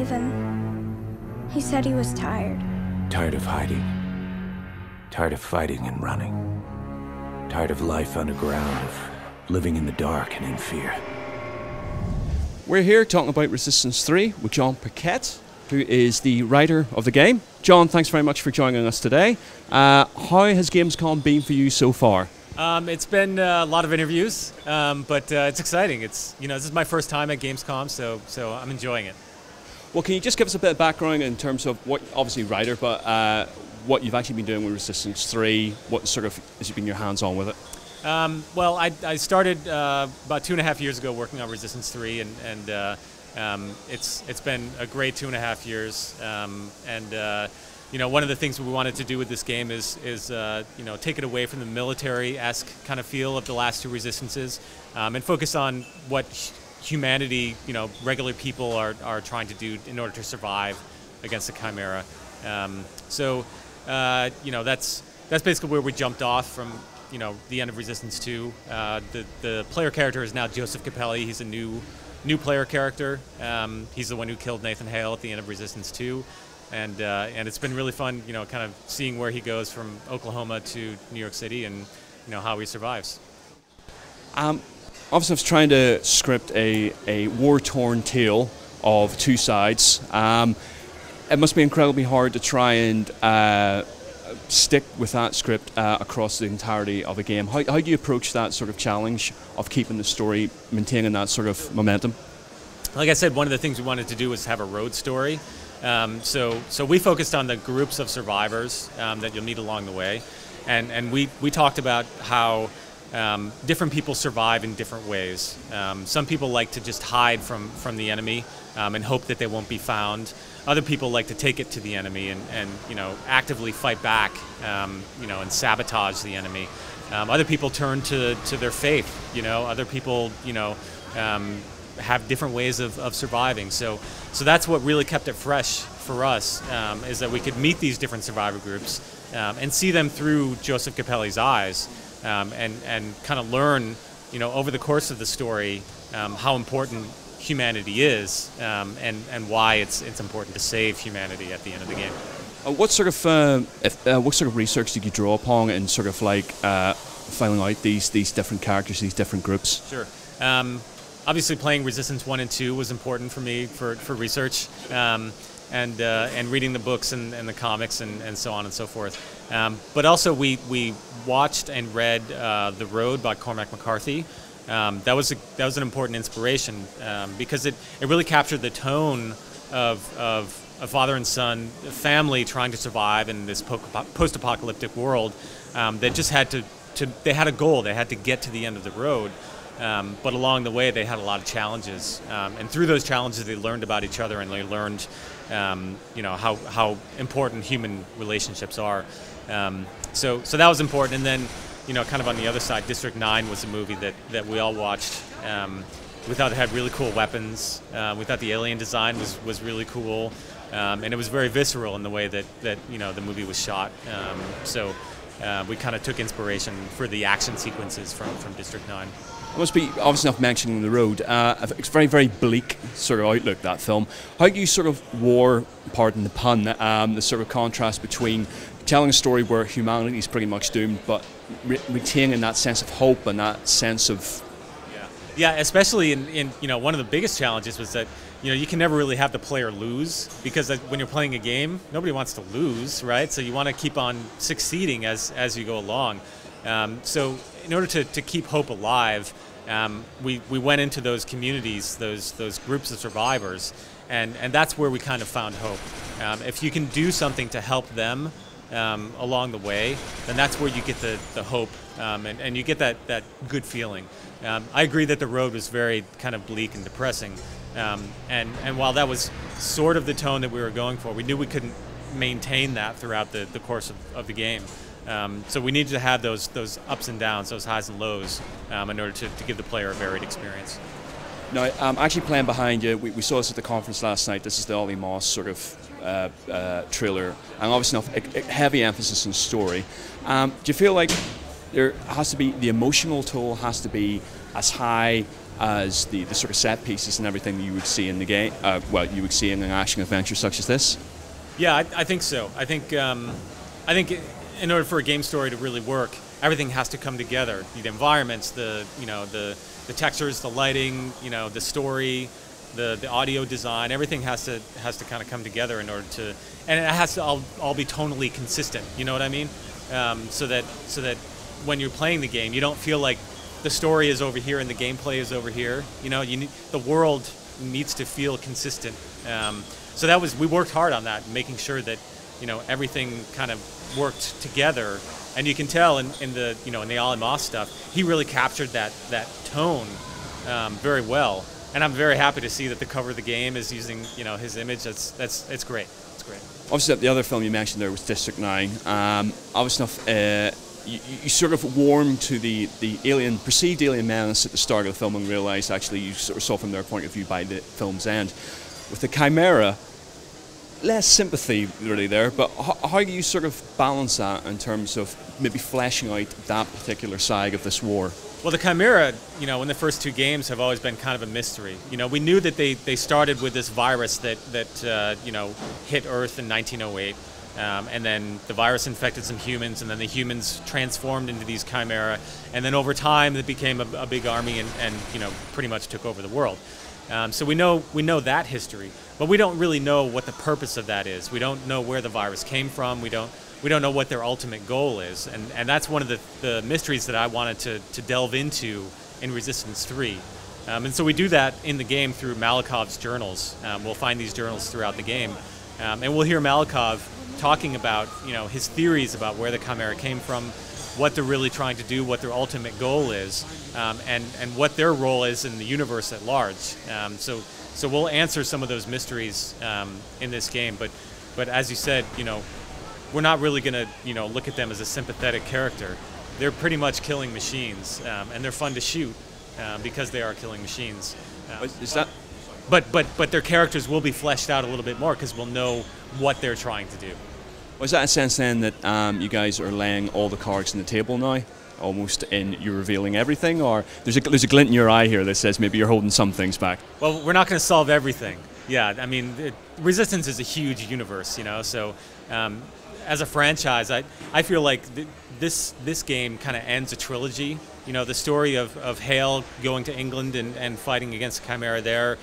leaving. He said he was tired. Tired of hiding. Tired of fighting and running. Tired of life underground, of living in the dark and in fear. We're here talking about Resistance 3 with Jon Pacquette, who is the writer of the game. Jon, thanks very much for joining us today. How has Gamescom been for you so far? It's been a lot of interviews, but it's exciting. This is my first time at Gamescom, so I'm enjoying it. Well, can you just give us a bit of background in terms of what, obviously writer, but what you've actually been doing with Resistance 3, what sort of has been your hands-on with it? Well, I started about 2.5 years ago working on Resistance 3, and it's been a great 2.5 years. One of the things we wanted to do with this game is take it away from the military-esque kind of feel of the last two Resistances, and focus on what humanity, regular people are trying to do in order to survive against the Chimera. That's basically where we jumped off from. The end of Resistance 2. The player character is now Joseph Capelli. He's a new player character. He's the one who killed Nathan Hale at the end of Resistance 2, and it's been really fun, kind of seeing where he goes from Oklahoma to New York City, and how he survives. Obviously, I was trying to script a war-torn tale of two sides. It must be incredibly hard to try and stick with that script across the entirety of a game. How do you approach that sort of challenge of keeping the story, maintaining that sort of momentum? Like I said, one of the things we wanted to do was have a road story. So we focused on the groups of survivors that you'll meet along the way, and we talked about how different people survive in different ways. Some people like to just hide from the enemy and hope that they won't be found. Other people like to take it to the enemy and actively fight back, and sabotage the enemy. Other people turn to their faith. Other people have different ways of surviving. So that's what really kept it fresh for us, is that we could meet these different survivor groups and see them through Joseph Capelli's eyes, and kind of learn, over the course of the story, how important humanity is, and why it's important to save humanity at the end of the game. What sort of research did you draw upon in sort of like finding out these different characters, these different groups? Sure. Obviously, playing Resistance 1 and 2 was important for me for research, and reading the books and the comics and so on and so forth. But also, we watched and read The Road by Cormac McCarthy. That was an important inspiration, because it really captured the tone of a father and son family trying to survive in this post-apocalyptic world, that just they had a goal. They had to get to the end of the road, but along the way they had a lot of challenges, and through those challenges they learned about each other, and they learned how important human relationships are. So that was important. And then, kind of on the other side, District 9 was a movie that we all watched. We thought it had really cool weapons. We thought the alien design was really cool, and it was very visceral in the way that the movie was shot. So we kind of took inspiration for the action sequences from District 9. It must be obvious enough mentioning The Road. It's very, very bleak sort of outlook, that film. How do you sort of pardon the pun, the sort of contrast between telling a story where humanity is pretty much doomed, but retaining that sense of hope and that sense of... Yeah, especially in one of the biggest challenges was that you can never really have the player lose, because when you're playing a game, nobody wants to lose, right? So you want to keep on succeeding as you go along. So in order to keep hope alive, we went into those communities, those groups of survivors, and that's where we kind of found hope. If you can do something to help them along the way, then that's where you get the hope, and you get that good feeling. I agree that The Road was very kind of bleak and depressing, and while that was sort of the tone that we were going for, we knew we couldn't maintain that throughout the course of the game. So we needed to have those ups and downs, those highs and lows, in order to give the player a varied experience. Now, actually playing behind you, we saw this at the conference last night. This is the Ollie Moss sort of trailer, and obviously a heavy emphasis on story. Do you feel like there has to be, the emotional toll has to be as high as the sort of set pieces and everything that you would see in the game, well, you would see in an action adventure such as this? Yeah, I think so. I think in order for a game story to really work, everything has to come together. The environments, the textures, the lighting, the story, the audio design, everything has to kind of come together in order to, and it has to all be tonally consistent. You know what I mean? So that when you're playing the game, you don't feel like the story is over here and the gameplay is over here. The world needs to feel consistent. So we worked hard on that, making sure that everything kind of worked together. And you can tell in the Alan Moss stuff, he really captured that tone very well. And I'm very happy to see that the cover of the game is using his image. It's great. It's great. Obviously, the other film you mentioned there was District 9. Obviously, you sort of warmed to the perceived alien menace at the start of the film and realised actually you sort of saw from their point of view by the film's end. With the Chimera, less sympathy really there, but how do you sort of balance that in terms of maybe fleshing out that particular side of this war? Well, the Chimera, in the first two games have always been kind of a mystery. We knew that they started with this virus that hit Earth in 1908, and then the virus infected some humans, and then the humans transformed into these Chimera, and then over time it became a big army and pretty much took over the world. So we know that history, but we don't really know what the purpose of that is. We don't know where the virus came from. We don't know what their ultimate goal is, and that's one of the mysteries that I wanted to delve into in Resistance 3. And so we do that in the game through Malakov's journals. We'll find these journals throughout the game, and we'll hear Malakov talking about his theories about where the Chimera came from, what they're really trying to do, what their ultimate goal is, and what their role is in the universe at large. So we'll answer some of those mysteries in this game, but as you said, we're not really going to look at them as a sympathetic character. They're pretty much killing machines, and they're fun to shoot because they are killing machines. But their characters will be fleshed out a little bit more because we'll know what they're trying to do. Was that a sense then that you guys are laying all the cards on the table now, almost you're revealing everything, or there's a glint in your eye here that says maybe you're holding some things back? Well, we're not going to solve everything. Yeah, I mean, Resistance is a huge universe, so as a franchise, I feel like this game kind of ends a trilogy. The story of Hale going to England and fighting against Chimera there,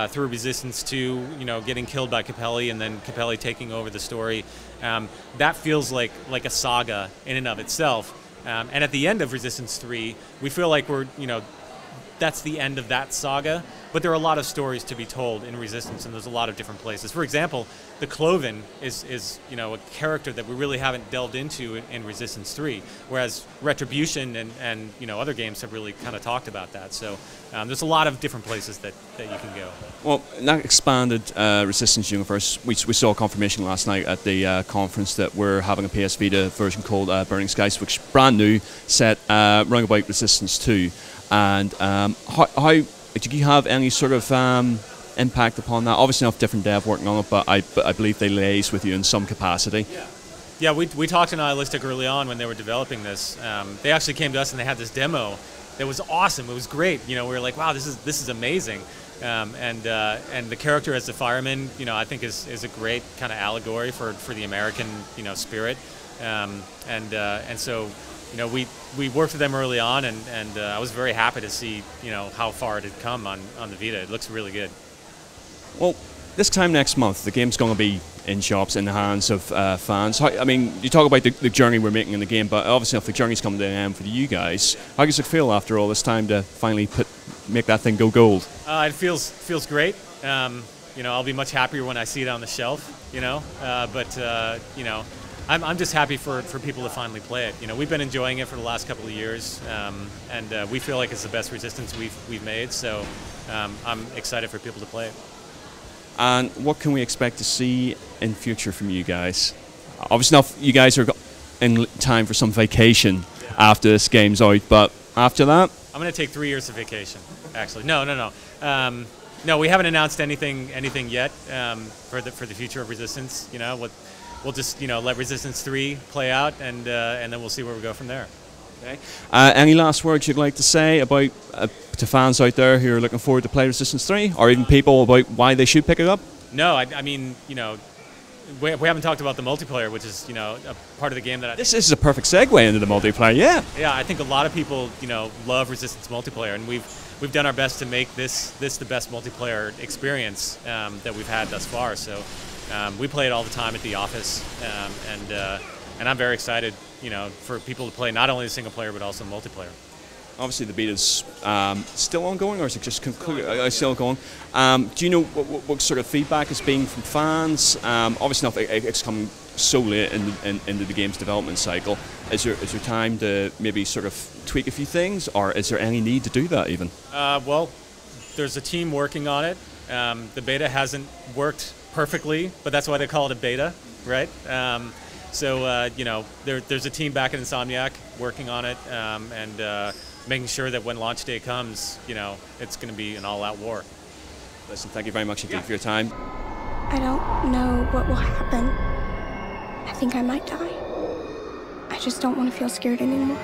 through Resistance 2, getting killed by Capelli, and then Capelli taking over the story. That feels like a saga in and of itself. And at the end of Resistance 3, we feel like that's the end of that saga. But there are a lot of stories to be told in Resistance, and there's a lot of different places. For example, the Cloven is a character that we really haven't delved into in Resistance 3, whereas Retribution and other games have really kind of talked about that. So there's a lot of different places that you can go. Well, in that expanded Resistance universe, we saw confirmation last night at the conference that we're having a PS Vita version called Burning Skies, which is brand new, set round about Resistance 2. And how did you have any sort of impact upon that? Obviously, not different dev working on it, but I believe they liaise with you in some capacity. Yeah, we talked to Nihilistic early on when they were developing this. They actually came to us and they had this demo that was awesome. It was great. We were like, wow, this is amazing. And the character as the fireman, I think is a great kind of allegory for the American spirit. And so. We worked with them early on, and I was very happy to see, how far it had come on the Vita. It looks really good. Well, this time next month, the game's going to be in shops, in the hands of fans. You talk about the journey we're making in the game, but obviously if the journey's coming to an end for you guys, how does it feel after all this time to finally make that thing go gold? It feels great. I'll be much happier when I see it on the shelf, I'm just happy for people to finally play it. We've been enjoying it for the last couple of years, and we feel like it's the best Resistance we've made. So I'm excited for people to play it. And what can we expect to see in future from you guys? Obviously, now you guys are in time for some vacation after this game's out, but after that, I'm going to take 3 years of vacation. Actually, no. No, we haven't announced anything yet for the future of Resistance. We'll just let Resistance 3 play out, and then we'll see where we go from there. Okay. Any last words you'd like to say about to fans out there who are looking forward to play Resistance 3, or even people about why they should pick it up? No, I mean, you know, we haven't talked about the multiplayer, which is, you know, a part of the game that This is a perfect segue into the multiplayer. Yeah. Yeah, I think a lot of people, you know, love Resistance multiplayer, and we've done our best to make this the best multiplayer experience that we've had thus far. So we play it all the time at the office, and I'm very excited, you know, for people to play not only the single player but also multiplayer. Obviously, the beta's still ongoing, or is it just still going? Do you know what sort of feedback is being from fans? Obviously, it's come so late into the game's development cycle. Is there time to maybe sort of tweak a few things, or is there any need to do that even? Well, there's a team working on it. The beta hasn't worked perfectly, but that's why they call it a beta, right? So you know, there's a team back at Insomniac working on it, and making sure that when launch day comes, you know, it's going to be an all-out war. Listen, thank you very much indeed for your time. I don't know what will happen. I think I might die. I just don't want to feel scared anymore.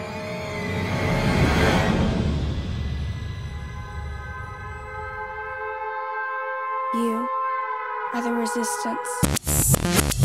You are the Resistance.